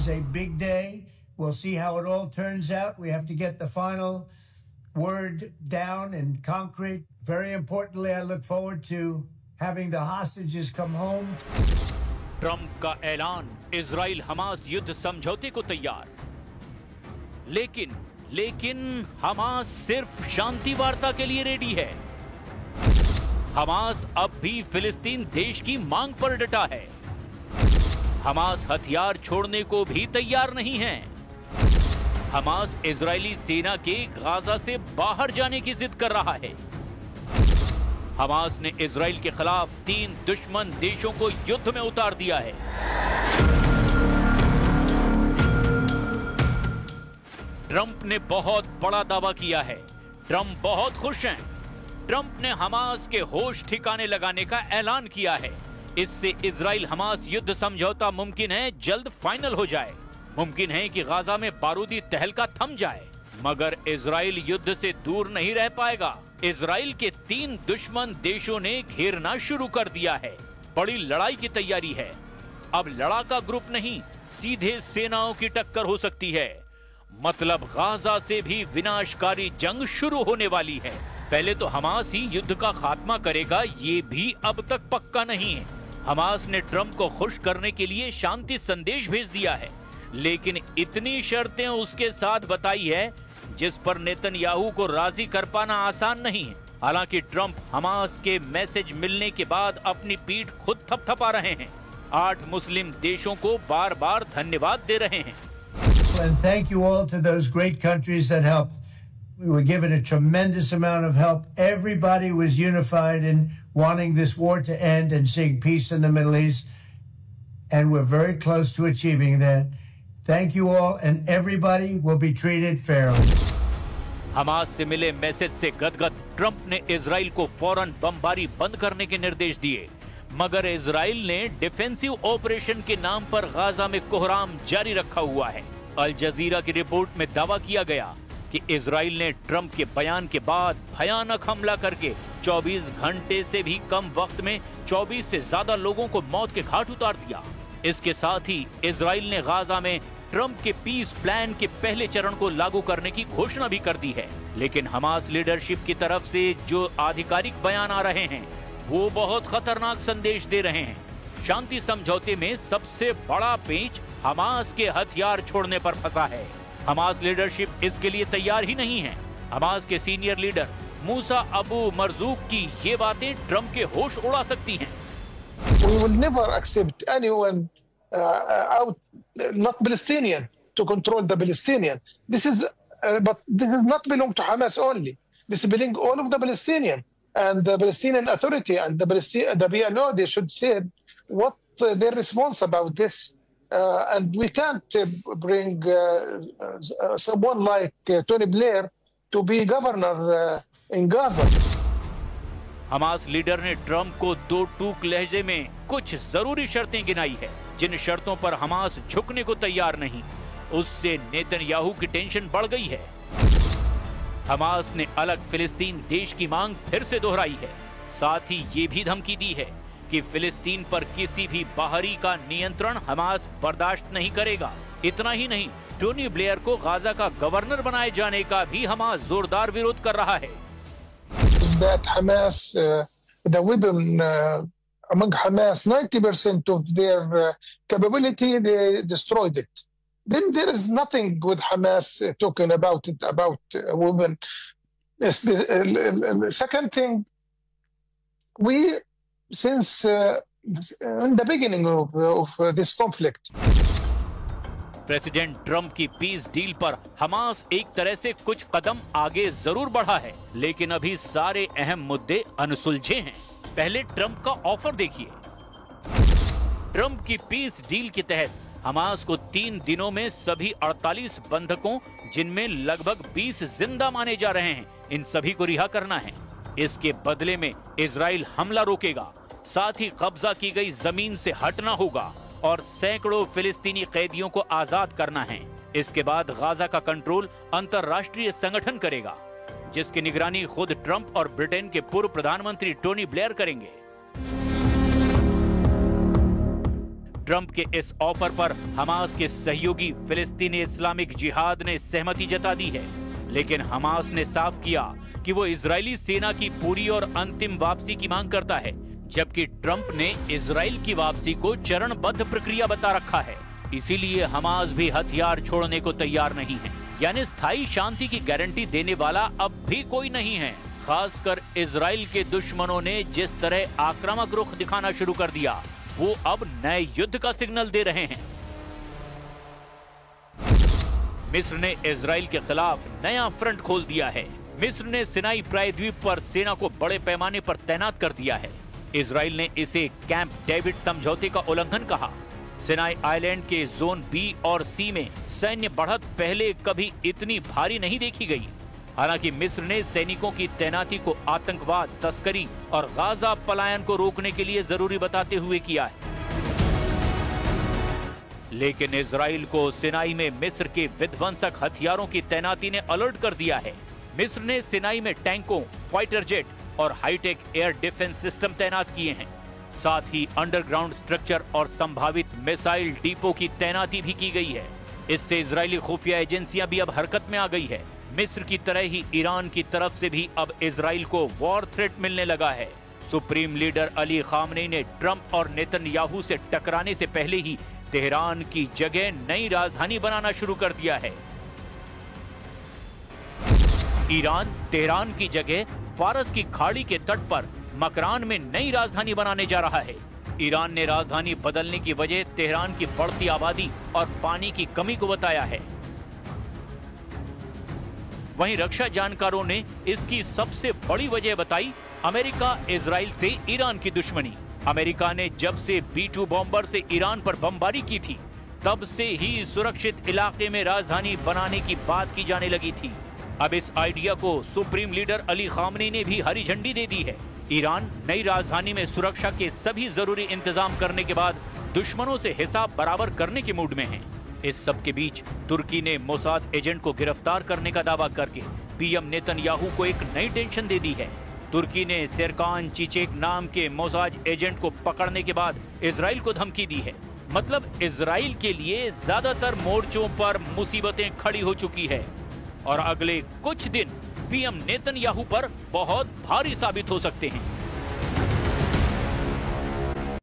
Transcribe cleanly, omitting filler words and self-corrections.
is a big day. We'll see how it all turns out. We have to get the final word down in concrete. Very importantly, I look forward to having the hostages come home. Trump का ऐलान, Israel Hamas युद्ध समझौते को तैयार। लेकिन Hamas सिर्फ शांति वार्ता के लिए रेडी है। हमास अब भी फिलिस्तीन देश की मांग पर डटा है। हमास हथियार छोड़ने को भी तैयार नहीं है। हमास इजरायली सेना के गाजा से बाहर जाने की जिद कर रहा है। हमास ने इजराइल के खिलाफ 3 दुश्मन देशों को युद्ध में उतार दिया है। ट्रंप ने बहुत बड़ा दावा किया है। ट्रंप बहुत खुश हैं। ट्रंप ने हमास के होश ठिकाने लगाने का ऐलान किया है। इससे इजराइल हमास युद्ध समझौता मुमकिन है जल्द फाइनल हो जाए। मुमकिन है कि गाजा में बारूदी तहलका थम जाए, मगर इजराइल युद्ध से दूर नहीं रह पाएगा। इजराइल के 3 दुश्मन देशों ने घेरना शुरू कर दिया है। बड़ी लड़ाई की तैयारी है। अब लड़ाका ग्रुप नहीं, सीधे सेनाओं की टक्कर हो सकती है। मतलब गाजा से भी विनाशकारी जंग शुरू होने वाली है। पहले तो हमास ही युद्ध का खात्मा करेगा, ये भी अब तक पक्का नहीं है। हमास ने ट्रंप को खुश करने के लिए शांति संदेश भेज दिया है, लेकिन इतनी शर्तें उसके साथ बताई है जिस पर नेतन्याहू को राजी कर पाना आसान नहीं है। हालांकि ट्रंप हमास के मैसेज मिलने के बाद अपनी पीठ खुद थपथपा रहे हैं। 8 मुस्लिम देशों को बार-बार धन्यवाद दे रहे हैं। And thank you all to those great countries that helped. We were given a tremendous amount of help. Everybody was unified in wanting this war to end and seeing peace in the Middle East. And we're very close to achieving that. Thank you all, and everybody will be treated fairly. Hamas से मिले message से गदगद Trump ने Israel को फौरन बमबारी बंद करने के निर्देश दिए, मगर इजराइल ने डिफेंसिव ऑपरेशन के नाम पर गाजा में कोहराम जारी रखा हुआ है। अल जजीरा की रिपोर्ट में दावा किया गया कि इजराइल ने ट्रंप के बयान के बाद भयानक हमला करके 24 घंटे से भी कम वक्त में 24 से ज्यादा लोगों को मौत के घाट उतार दिया। इसके साथ ही इजराइल ने गाजा में ट्रंप के पीस प्लान के पहले चरण को लागू करने की घोषणा भी कर दी है। लेकिन हमास लीडरशिप की तरफ से जो आधिकारिक बयान आ रहे हैं वो बहुत खतरनाक संदेश दे रहे हैं। शांति समझौते में सबसे बड़ा पेंच हमास के हथियार छोड़ने पर फंसा है। हमास लीडरशिप इसके लिए तैयार ही नहीं है। हमास के सीनियर लीडर मूसा अबू मरजूक की ये बातें ट्रंप के होश उड़ा सकती हैं। We will never accept anyone not Palestinian to control the Palestinian. But this is not belong to Hamas only. This belong all of the Palestinian and the Palestinian Authority and the PLO. They should say what their response about this. And we can't bring someone like Tony Blair to be governor in Gaza. Hamas leader ने Trump को 2 टूक लहजे में कुछ जरूरी शर्तें गिनाई है, जिन शर्तों पर हमास झुकने को तैयार नहीं। उससे नेतन्याहू की टेंशन बढ़ गई है। हमास ने अलग फिलिस्तीन देश की मांग फिर से दोहराई है। साथ ही ये भी धमकी दी है कि फिलिस्तीन पर किसी भी बाहरी का नियंत्रण हमास बर्दाश्त नहीं करेगा। इतना ही नहीं, टोनी ब्लेयर को गाजा का गवर्नर बनाए जाने का भी हमास जोरदार विरोध कर रहा है। That Hamas, the weapon among Hamas, 90% of their capability, they destroyed it. Then there is nothing with Hamas talking about it, about women. Second thing, we, since in the beginning of this conflict, president Trump की peace deal पर Hamas एक तरह से कुछ कदम आगे जरूर बढ़ा है, लेकिन अभी सारे अहम मुद्दे अनसुलझे हैं। पहले ट्रंप का ऑफर देखिए। ट्रंप की पीस डील के तहत हमास को 3 दिनों में सभी 48 बंधकों, जिनमें लगभग 20 जिंदा माने जा रहे हैं, इन सभी को रिहा करना है। इसके बदले में इजराइल हमला रोकेगा, साथ ही कब्जा की गई जमीन से हटना होगा और सैकड़ों फिलिस्तीनी कैदियों को आजाद करना है। इसके बाद गाजा का कंट्रोल अंतरराष्ट्रीय संगठन करेगा, जिसकी निगरानी खुद ट्रंप और ब्रिटेन के पूर्व प्रधानमंत्री टोनी ब्लेयर करेंगे। ट्रंप के इस ऑफर पर हमास के सहयोगी फिलिस्तीनी इस्लामिक जिहाद ने सहमति जता दी है, लेकिन हमास ने साफ किया कि वो इजरायली सेना की पूरी और अंतिम वापसी की मांग करता है, जबकि ट्रंप ने इजराइल की वापसी को चरणबद्ध प्रक्रिया बता रखा है। इसीलिए हमास भी हथियार छोड़ने को तैयार नहीं है, यानी स्थायी शांति की गारंटी देने वाला अब भी कोई नहीं है। खासकर इजराइल के दुश्मनों ने जिस तरह आक्रामक रुख दिखाना शुरू कर दिया, वो अब नए युद्ध का सिग्नल दे रहे हैं। मिस्र ने इजराइल के खिलाफ नया फ्रंट खोल दिया है। मिस्र ने सिनाई प्रायद्वीप पर सेना को बड़े पैमाने पर तैनात कर दिया है। इजराइल ने इसे कैंप डेविड समझौते का उल्लंघन कहा। सिनाई आइलैंड के जोन बी और सी में सैन्य बढ़त पहले कभी इतनी भारी नहीं देखी गई। हालांकि मिस्र ने सैनिकों की तैनाती को आतंकवाद, तस्करी और गाजा पलायन को रोकने के लिए जरूरी बताते हुए किया है, लेकिन इजराइल को सिनाई में मिस्र के विध्वंसक हथियारों की तैनाती ने अलर्ट कर दिया है। मिस्र ने सिनाई में टैंकों, फाइटर जेट और हाईटेक एयर डिफेंस सिस्टम तैनात किए हैं। साथ ही अंडरग्राउंड स्ट्रक्चर और संभावित मिसाइल डिपो की तैनाती भी की गई है। इससे इजरायली खुफिया एजेंसियां भी अब हरकत में आ गई है। मिस्र की तरह ही ईरान की तरफ से भी अब इजराइल को वॉर थ्रेट मिलने लगा है। सुप्रीम लीडर अली खामनेई ने ट्रंप और नेतन्याहू से टकराने से पहले ही तेहरान की जगह नई राजधानी बनाना शुरू कर दिया है। ईरान तेहरान की जगह फारस की खाड़ी के तट पर मकरान में नई राजधानी बनाने जा रहा है। ईरान ने राजधानी बदलने की वजह तेहरान की बढ़ती आबादी और पानी की कमी को बताया है। वहीं रक्षा जानकारों ने इसकी सबसे बड़ी वजह बताई अमेरिका इजराइल से ईरान की दुश्मनी। अमेरिका ने जब से B-2 बॉम्बर से ईरान पर बमबारी की थी, तब से ही सुरक्षित इलाके में राजधानी बनाने की बात की जाने लगी थी। अब इस आइडिया को सुप्रीम लीडर अली खामनेई ने भी हरी झंडी दे दी है। ईरान नई राजधानी में सुरक्षा के सभी जरूरी इंतजाम करने के बाद दुश्मनों से हिसाब बराबर करने के मूड में है। इस सब के बीच तुर्की ने मोसाद एजेंट को गिरफ्तार करने का दावा करके पीएम नेतन्याहू को एक नई टेंशन दे दी है। तुर्की ने सेरकान चीचेक नाम के मोसाद एजेंट को पकड़ने के बाद इजराइल को धमकी दी है। मतलब इजराइल के लिए ज्यादातर मोर्चों पर मुसीबतें खड़ी हो चुकी है और अगले कुछ दिन पीएम नेतन्याहू पर बहुत भारी साबित हो सकते हैं।